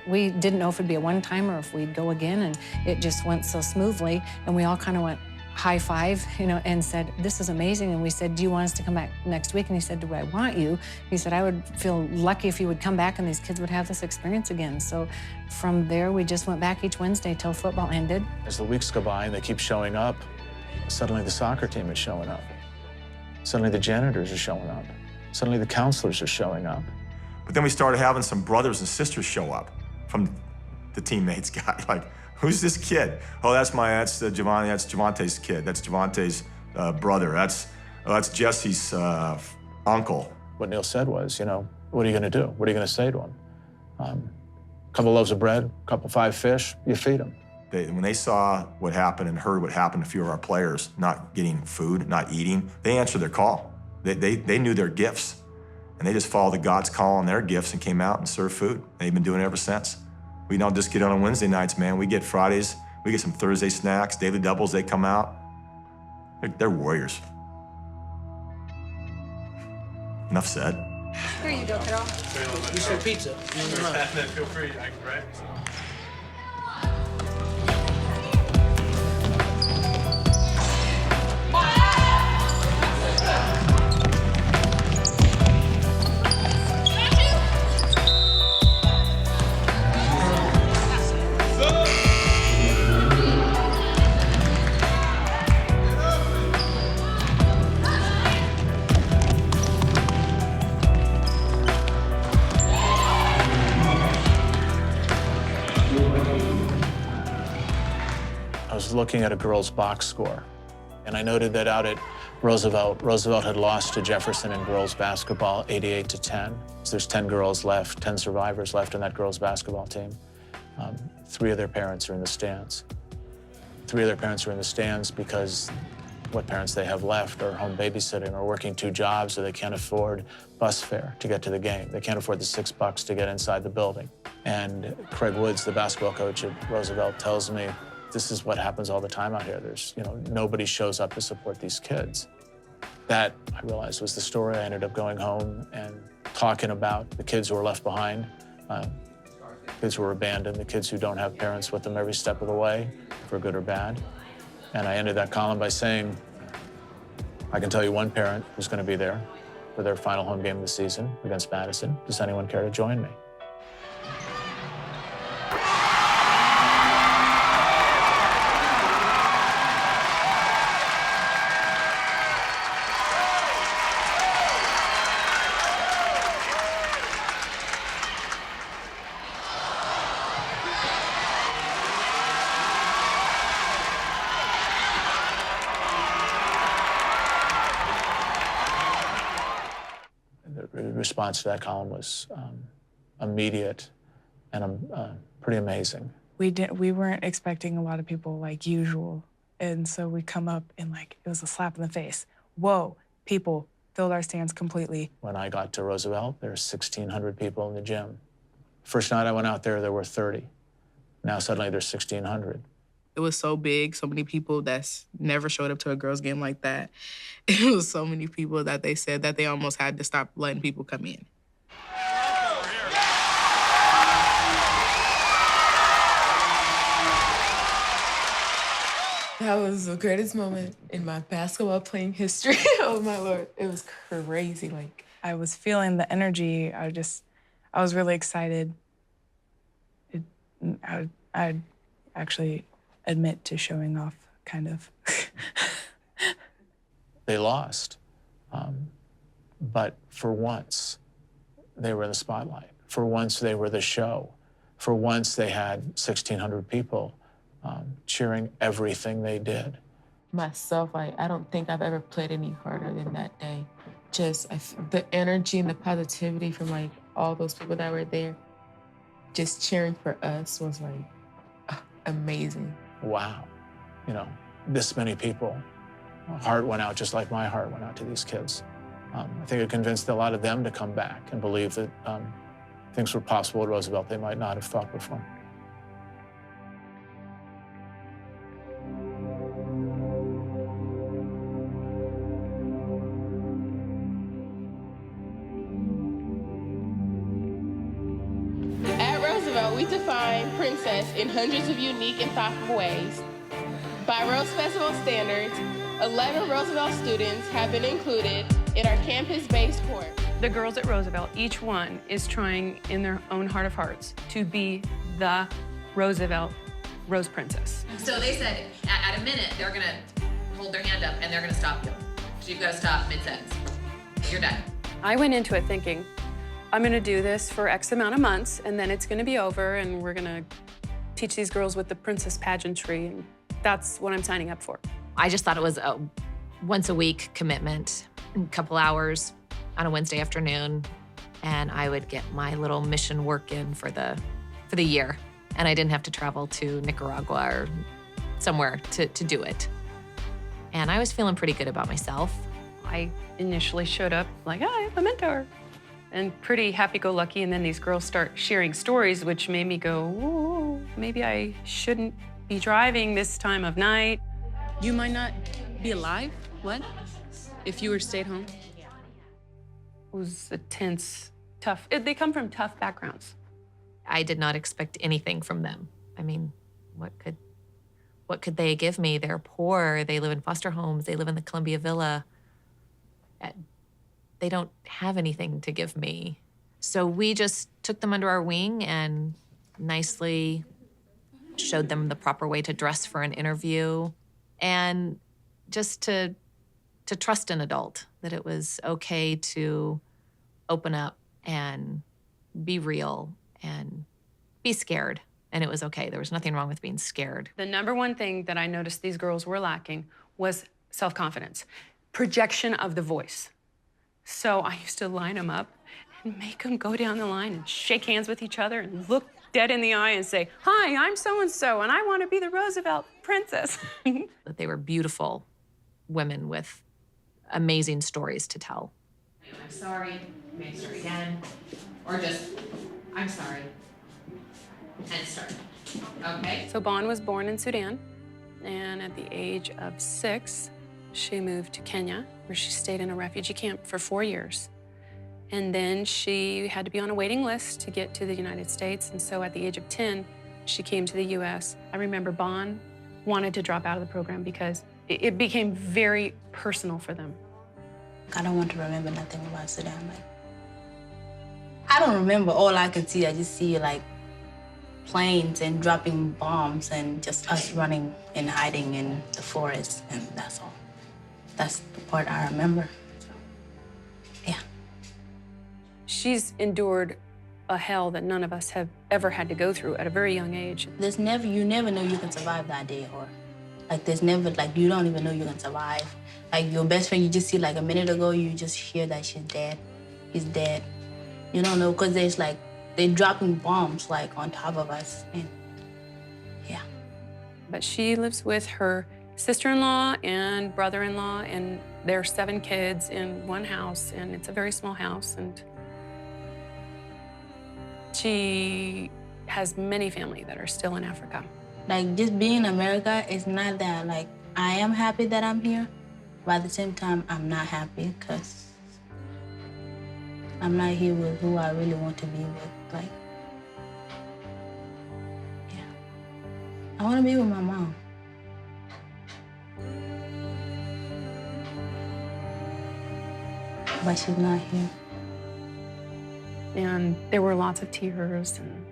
We didn't know if it'd be a one-time or if we'd go again, and it just went so smoothly, and we all kind of went high five, and said, "This is amazing." And we said, "Do you want us to come back next week?" And he said, "Do I want you?" He said, "I would feel lucky if you would come back and these kids would have this experience again." So from there, we just went back each Wednesday till football ended. As the weeks go by and they keep showing up, suddenly the soccer team is showing up. Suddenly the janitors are showing up. Suddenly the counselors are showing up. But then we started having some brothers and sisters show up from the teammates guy. Like, who's this kid? Oh, that's Javante's kid. That's Javante's brother. That's Jesse's uncle. What Neil said was, what are you gonna do? What are you gonna say to him? A couple loaves of bread, a couple 5 fish, you feed them. When they saw what happened and heard what happened to a few of our players not getting food, not eating, they answered their call. They knew their gifts, and they just followed God's call on their gifts and came out and served food. And they've been doing it ever since. We don't just get on Wednesday nights, man. We get Fridays, we get some Thursday snacks, daily doubles, they come out. They're warriors. Enough said. Here you go, Carol. Use your pizza. Feel free, I can grab some. I was looking at a girls' box score, and I noted that out at Roosevelt had lost to Jefferson in girls' basketball 88-10. So there's 10 girls left, 10 survivors left in that girls' basketball team. 3 of their parents are in the stands. 3 of their parents are in the stands because what parents they have left are home babysitting or working 2 jobs, or they can't afford bus fare to get to the game. They can't afford the $6 to get inside the building. And Craig Woods, the basketball coach at Roosevelt, tells me, this is what happens all the time out here. There's, nobody shows up to support these kids. That, I realized, was the story. I ended up going home and talking about the kids who are left behind, kids who are abandoned, the kids who don't have parents with them every step of the way, for good or bad. And I ended that column by saying, I can tell you one parent who's going to be there for their final home game of the season against Madison. Does anyone care to join me? the response to that column was immediate and pretty amazing. We weren't expecting a lot of people like usual. And so we come up and like, it was a slap in the face. Whoa, people filled our stands completely. When I got to Roosevelt, there were 1,600 people in the gym. First night I went out there were 30. Now suddenly there's 1,600. It was so big, so many people that's never showed up to a girls' game like that. It was so many people that they said that they almost had to stop letting people come in. That was the greatest moment in my basketball playing history. Oh my Lord, it was crazy. Like, I was feeling the energy. I was really excited. I'd actually admit to showing off, kind of. They lost, but for once, they were in the spotlight. For once, they were the show. For once, they had 1,600 people cheering everything they did. myself, I don't think I've ever played any harder than that day. Just the energy and the positivity from like all those people that were there, just cheering for us was like amazing. Wow, you know, this many people. Heart went out just like my heart went out to these kids. I think it convinced a lot of them to come back and believe that things were possible at Roosevelt they might not have thought before. At Roosevelt, we define princess in hundreds of unique and thoughtful ways. By Rose Festival standards, 11 Roosevelt students have been included in our campus-based court. The girls at Roosevelt, each one is trying in their own heart of hearts to be the Roosevelt Rose Princess. So they said at a minute, they're gonna hold their hand up and they're gonna stop you. So you've gotta stop mid-sentence. You're done. I went into it thinking, I'm gonna do this for X amount of months and then it's gonna be over and we're gonna teach these girls with the princess pageantry, and that's what I'm signing up for. I just thought it was a once a week commitment, a couple hours on a Wednesday afternoon, and I would get my little mission work in for the year. And I didn't have to travel to Nicaragua or somewhere to do it. And I was feeling pretty good about myself. I initially showed up like, I have a mentor, and pretty happy-go-lucky, and then these girls start sharing stories, which made me go, ooh, maybe I shouldn't be driving this time of night. You might not be alive, what? If you were stayed home? It was a tense, tough, they come from tough backgrounds. I did not expect anything from them. I mean, what could they give me? They're poor, they live in foster homes, they live in the Columbia Villa. They don't have anything to give me. So we just took them under our wing and nicely showed them the proper way to dress for an interview, and just to trust an adult, that it was okay to open up and be real and be scared. And it was okay. There was nothing wrong with being scared. The number one thing that I noticed these girls were lacking was self-confidence, projection of the voice. So I used to line them up and make them go down the line and shake hands with each other and look dead in the eye and say, hi, I'm so-and-so, and I want to be the Roosevelt princess. That they were beautiful women with amazing stories to tell. I'm sorry, may I start again? Or just, I'm sorry, and start. Okay? So Bon was born in Sudan, and at the age of 6, she moved to Kenya, where she stayed in a refugee camp for 4 years. And then she had to be on a waiting list to get to the United States. And so at the age of 10, she came to the US. I remember Bon wanted to drop out of the program because it became very personal for them. I don't want to remember nothing about Sudan. I don't remember. All I can see, I just see like planes and dropping bombs and just us running and hiding in the forest, and that's all. That's the part I remember. She's endured a hell that none of us have ever had to go through at a very young age. You never know you can survive that day, or like there's never, like you don't even know you can survive. Like your best friend you just see like a minute ago, you just hear that she's dead. he's dead. You don't know, because there's like, they're dropping bombs like on top of us. And yeah. But she lives with her sister-in-law and brother-in-law, and their 7 kids in one house, and it's a very small house. And she has many family that are still in Africa. Like, just being in America is not that, like, I am happy that I'm here, but at the same time, I'm not happy because I'm not here with who I really want to be with. Like, yeah. I want to be with my mom. But she's not here. And there were lots of tears. And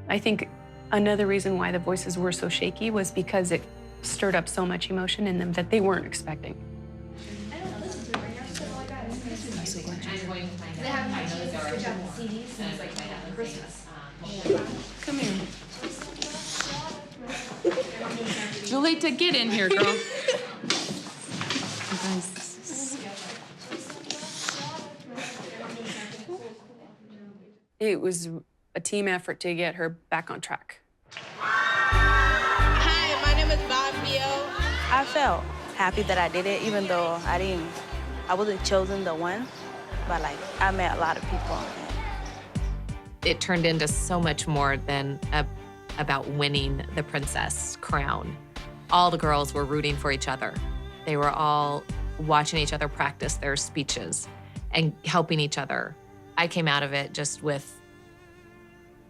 I think another reason why the voices were so shaky was because it stirred up so much emotion in them that they weren't expecting. Come here. Julita, get in here, girl. It was a team effort to get her back on track. Hi, my name is Bobbio. I felt happy that I did it, even though I wasn't chosen the one, but like, I met a lot of people. It turned into so much more than about winning the princess crown. All the girls were rooting for each other. They were all watching each other practice their speeches and helping each other. I came out of it just with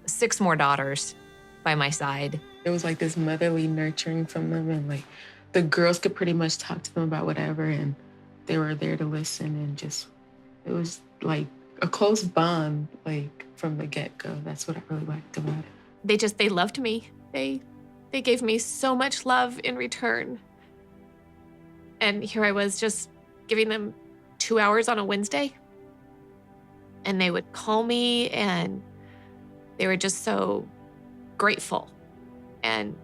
6 more daughters by my side. There was like this motherly nurturing from them, and like the girls could pretty much talk to them about whatever, and they were there to listen, and just, it was like a close bond, like from the get-go. That's what I really liked about it. They loved me. They gave me so much love in return. And here I was just giving them 2 hours on a Wednesday. And they would call me, and they were just so grateful. And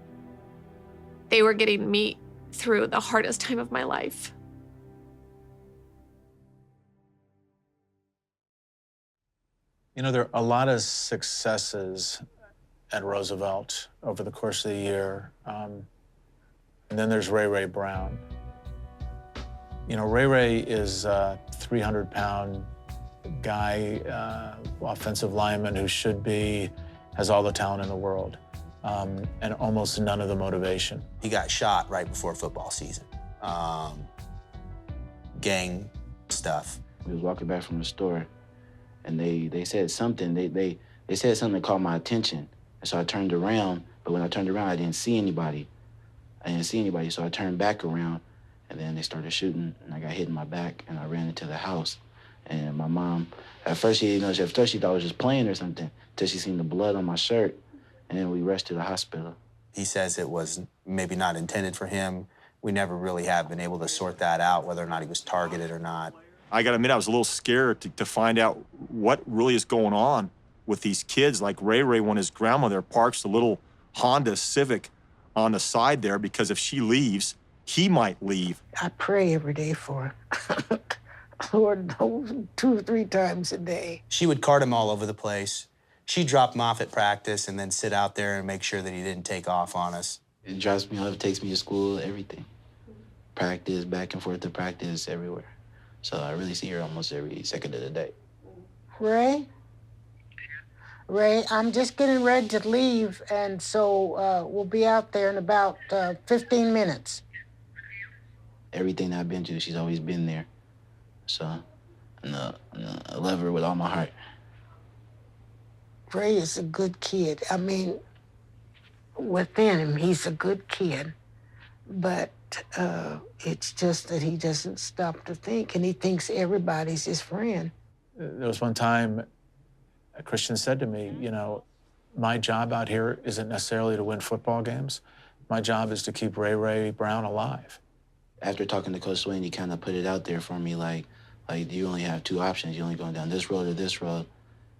they were getting me through the hardest time of my life. You know, there are a lot of successes at Roosevelt over the course of the year. And then there's Ray Ray Brown. You know, Ray Ray is a 300-pound guy, offensive lineman who has all the talent in the world, and almost none of the motivation. He got shot right before football season. Gang stuff. We was walking back from the store, and they said something. They said something that caught my attention. And so I turned around, but when I turned around, I didn't see anybody. So I turned back around, and then they started shooting, and I got hit in my back, and I ran into the house. And my mom, at first she thought I was just playing or something, till she seen the blood on my shirt, and then we rushed to the hospital. He says it was maybe not intended for him. We never really have been able to sort that out, whether or not he was targeted or not. I gotta admit, I was a little scared to find out what really is going on with these kids. Like Ray Ray, when his grandmother parks the little Honda Civic on the side there, because if she leaves, he might leave. I pray every day for her. Lord, 2 or 3 times a day. She would cart him all over the place. She'd drop him off at practice and then sit out there and make sure that he didn't take off on us. It drops me off, takes me to school, everything. Practice, back and forth to practice, everywhere. So I really see her almost every second of the day. Ray, I'm just getting ready to leave, and so we'll be out there in about 15 minutes. Everything I've been to, she's always been there. So I love her with all my heart. Ray is a good kid. I mean, within him, he's a good kid. But it's just that he doesn't stop to think, and he thinks everybody's his friend. There was one time a Christian said to me, you know, my job out here isn't necessarily to win football games. My job is to keep Ray Ray Brown alive. After talking to Coach Swain, he kind of put it out there for me, like you only have 2 options. You're only going down this road or this road.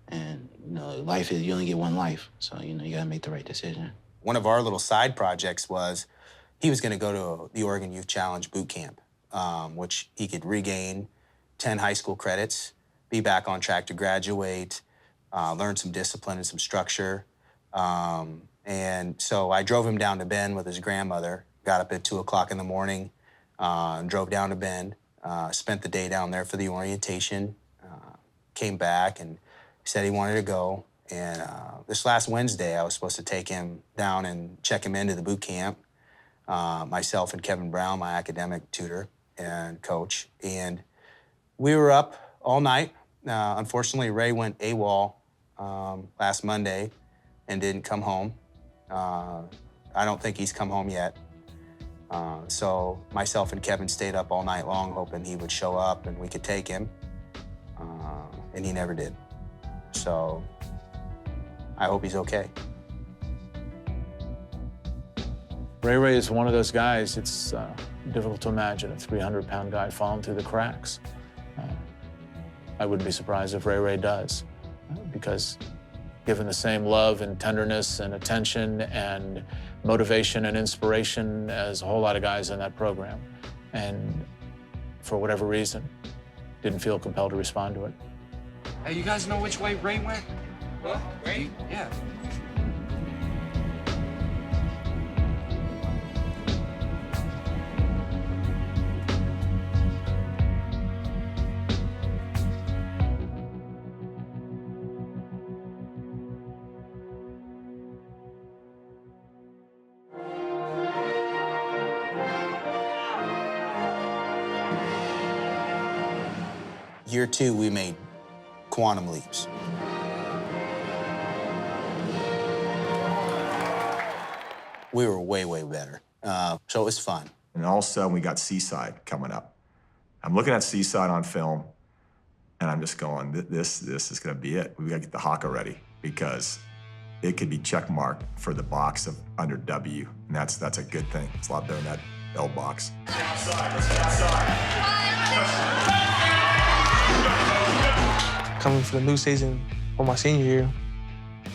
And, you know, life is, you only get one life. So, you know, you got to make the right decision. One of our little side projects was he was going to go to the Oregon Youth Challenge boot camp, which he could regain 10 high school credits be back on track to graduate, learn some discipline and some structure. And so I drove him down to Bend with his grandmother, got up at 2 o'clock in the morning, drove down to Bend, spent the day down there for the orientation, came back and said he wanted to go. And this last Wednesday, I was supposed to take him down and check him into the boot camp, myself and Kevin Brown, my academic tutor and coach. And we were up all night. Unfortunately, Ray went AWOL last Monday and didn't come home. I don't think he's come home yet. So myself and Kevin stayed up all night long hoping he would show up and we could take him. And he never did. So I hope he's okay. Ray is one of those guys, it's difficult to imagine a 300-pound guy falling through the cracks. I wouldn't be surprised if Ray does, because given the same love and tenderness and attention and motivation and inspiration as a whole lot of guys in that program, and for whatever reason, didn't feel compelled to respond to it. Hey, you guys know which way Ray went? What? Ray? Yeah. Year 2, we made quantum leaps. We were way, way better. So it was fun. And all of a sudden, we got Seaside coming up. I'm looking at Seaside on film, and I'm just going, this is going to be it. We got to get the Haka ready, because it could be check marked for the box of under W, and that's a good thing. It's a lot better than that L box. Outside, let's get outside. Coming for the new season for my senior year,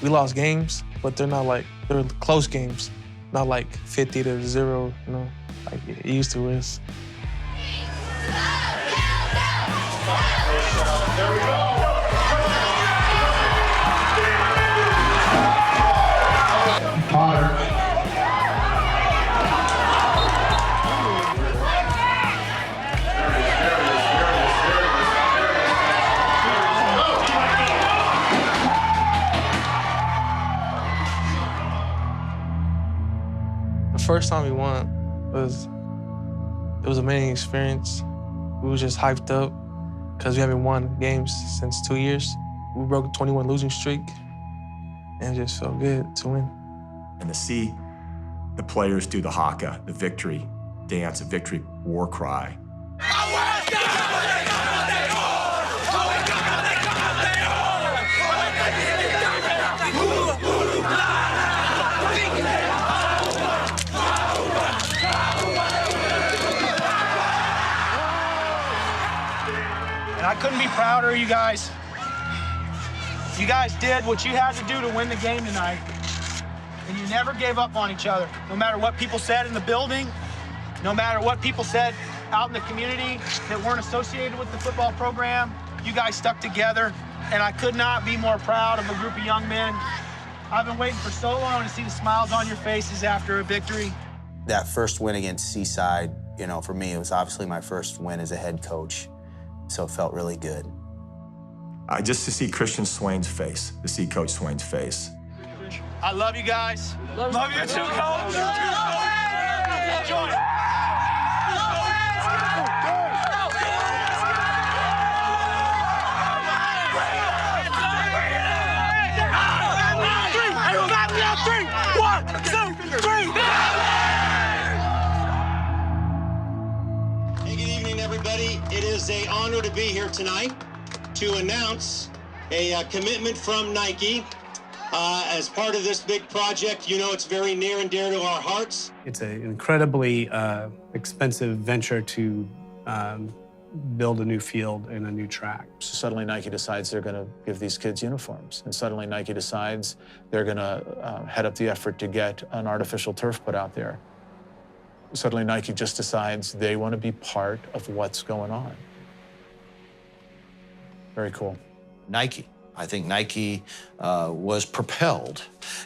we lost games, but they're close games, not like 50-0, you know, like it used to is. There we go. The first time we won was an amazing experience. We were just hyped up because we haven't won games since 2 years. We broke a 21 losing streak, and it just felt good to win. And to see the players do the haka, the victory dance, the victory war cry. And I couldn't be prouder of you guys. You guys did what you had to do to win the game tonight. And you never gave up on each other. No matter what people said in the building, no matter what people said out in the community that weren't associated with the football program, you guys stuck together. And I could not be more proud of a group of young men. I've been waiting for so long to see the smiles on your faces after a victory. That first win against Seaside, you know, for me, it was obviously my first win as a head coach. So it felt really good. Just to see Christian Swain's face, to see Coach Swain's face. I love you guys. Love you too, Coach. Enjoy it. Hey, good evening, everybody. It is an honor to be here tonight to announce a commitment from Nike. As part of this big project, you know it's very near and dear to our hearts. It's an incredibly expensive venture to build a new field and a new track. So suddenly Nike decides they're going to give these kids uniforms. And suddenly Nike decides they're going to head up the effort to get an artificial turf put out there. Suddenly Nike just decides they want to be part of what's going on. Very cool. Nike. I think Nike was propelled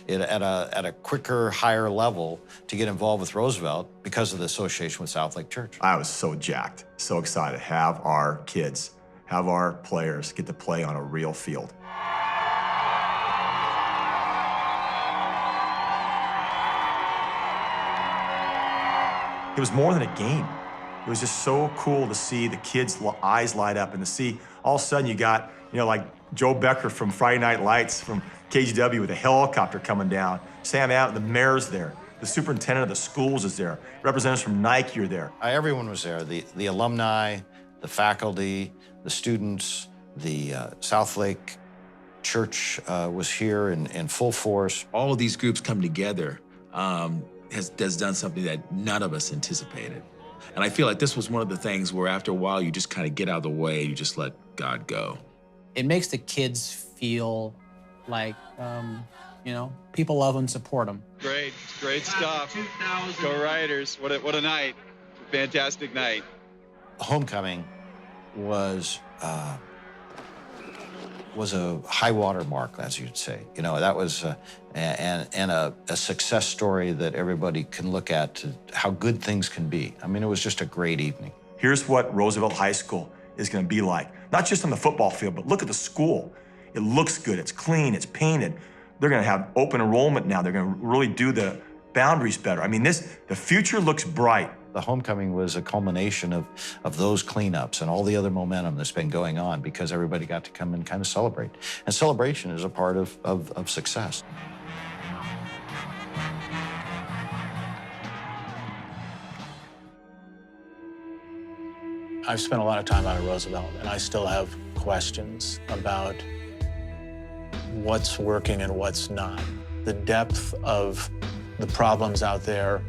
at a quicker, higher level to get involved with Roosevelt because of the association with South Lake Church. I was so jacked, so excited to have our kids, have our players get to play on a real field. It was more than a game. It was just so cool to see the kids' eyes light up and to see all of a sudden you got, like Joe Becker from Friday Night Lights from KGW with a helicopter coming down. Sam Adams, the mayor's there. The superintendent of the schools is there. Representatives from Nike are there. Everyone was there. The alumni, the faculty, the students, the South Lake Church was here in full force. All of these groups come together has done something that none of us anticipated. And I feel like this was one of the things where after a while you just kind of get out of the way, you just let God go. It makes the kids feel like, people love and support them. Great stuff. Go Riders. What a night. Fantastic night. Homecoming was a high water mark, as you'd say. That was a success story that everybody can look at to how good things can be. I mean, it was just a great evening. Here's what Roosevelt High School is going to be like. Not just on the football field, but look at the school. It looks good, it's clean, it's painted. They're going to have open enrollment now. They're going to really do the boundaries better. I mean, the future looks bright. The homecoming was a culmination of those cleanups and all the other momentum that's been going on because everybody got to come and kind of celebrate. And celebration is a part of success. I've spent a lot of time out of Roosevelt, and I still have questions about what's working and what's not. The depth of the problems out there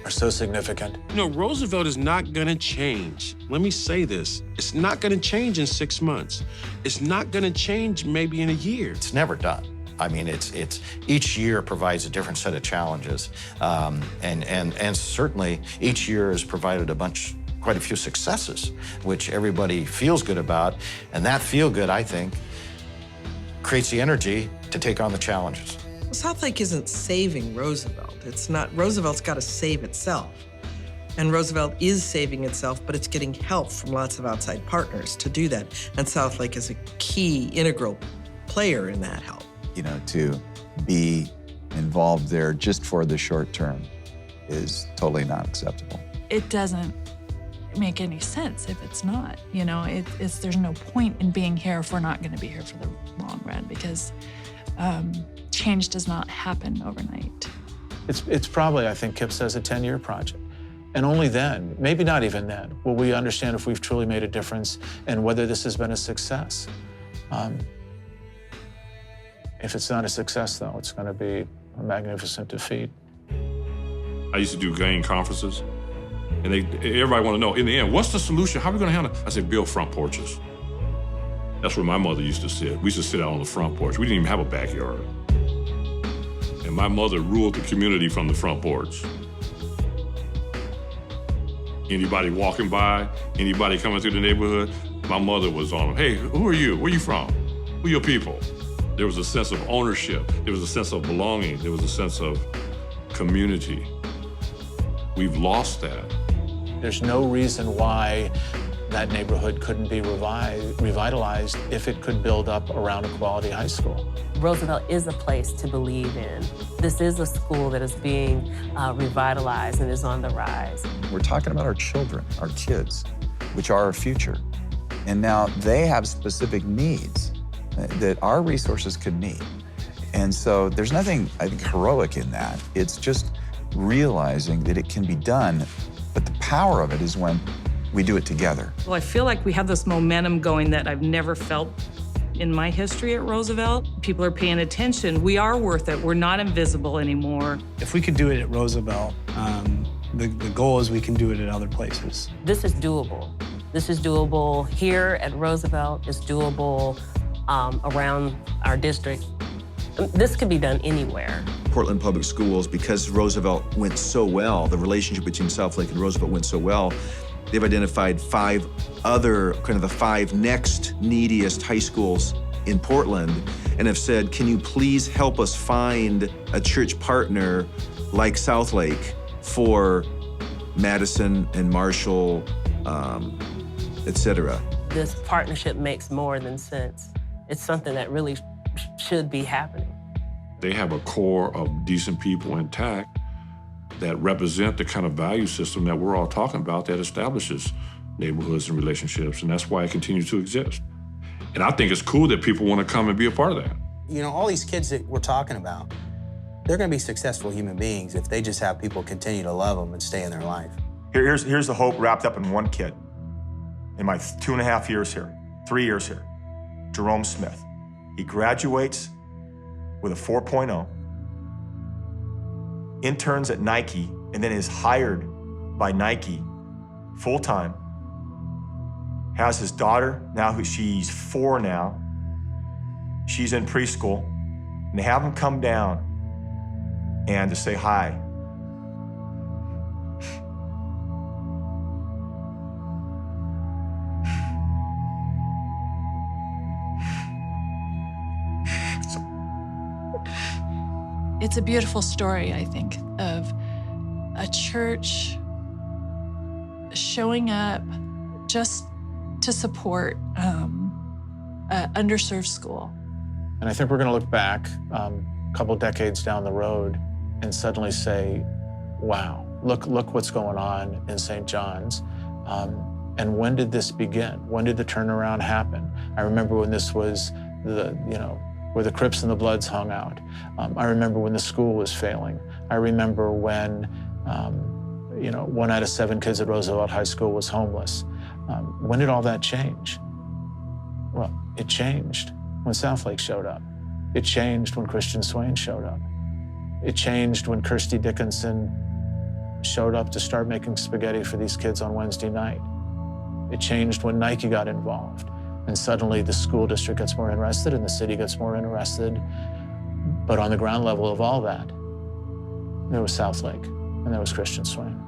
are so significant. Roosevelt is not gonna change. Let me say this. It's not gonna change in 6 months. It's not gonna change maybe in a year. It's never done. I mean, it's each year provides a different set of challenges. And certainly each year has provided quite a few successes, which everybody feels good about. And that feel good, I think, creates the energy to take on the challenges. Well, South Lake isn't saving Roosevelt. It's not, Roosevelt's got to save itself. And Roosevelt is saving itself, but it's getting help from lots of outside partners to do that. And South Lake is a key, integral player in that help. To be involved there just for the short term is totally not acceptable. It doesn't make any sense if it's not. There's no point in being here if we're not going to be here for the long run because change does not happen overnight. It's probably, I think Kip says, a 10-year project. And only then, maybe not even then, will we understand if we've truly made a difference and whether this has been a success. If it's not a success, though, it's going to be a magnificent defeat. I used to do game conferences, and everybody want to know, in the end, what's the solution? How are we going to handle it? I said, build front porches. That's where my mother used to sit. We used to sit out on the front porch. We didn't even have a backyard. And my mother ruled the community from the front porch. Anybody walking by, anybody coming through the neighborhood, my mother was on them. Hey, who are you? Where you from? Who are your people? There was a sense of ownership. There was a sense of belonging. There was a sense of community. We've lost that. There's no reason why that neighborhood couldn't be revitalized if it could build up around a quality high school. Roosevelt is a place to believe in. This is a school that is being revitalized and is on the rise. We're talking about our children, our kids, which are our future. And now they have specific needs that our resources could meet. And so there's nothing, I think, heroic in that. It's just realizing that it can be done, but the power of it is when we do it together. Well, I feel like we have this momentum going that I've never felt in my history at Roosevelt. People are paying attention. We are worth it. We're not invisible anymore. If we could do it at Roosevelt, the goal is we can do it at other places. This is doable. This is doable here at Roosevelt. It's doable around our district. This could be done anywhere. Portland Public Schools, because Roosevelt went so well, the relationship between South Lake and Roosevelt went so well, They've identified 5 other, kind of the 5 next neediest high schools in Portland, and have said, can you please help us find a church partner like Southlake for Madison and Marshall, et cetera. This partnership makes more than sense. It's something that really should be happening. They have a core of decent people intact that represent the kind of value system that we're all talking about that establishes neighborhoods and relationships, and that's why it continues to exist. And I think it's cool that people want to come and be a part of that. You know, all these kids that we're talking about, they're going to be successful human beings if they just have people continue to love them and stay in their life. Here's the hope wrapped up in one kid. In my 2.5 years here, 3 years here, Jerome Smith. He graduates with a 4.0, interns at Nike, and then is hired by Nike full-time. Has his daughter, now she's 4 now. She's in preschool. And they have him come down and to say hi. It's a beautiful story, I think, of a church showing up just to support an underserved school. And I think we're going to look back a couple decades down the road and suddenly say, wow, look what's going on in St. John's. And when did this begin? When did the turnaround happen? I remember when this was where the Crips and the Bloods hung out. I remember when the school was failing. I remember when, 1 out of 7 kids at Roosevelt High School was homeless. When did all that change? Well, it changed when Southlake showed up. It changed when Christian Swain showed up. It changed when Kirsty Dickinson showed up to start making spaghetti for these kids on Wednesday night. It changed when Nike got involved. And suddenly the school district gets more interested and the city gets more interested. But on the ground level of all that, there was Southlake and there was Christian Swain.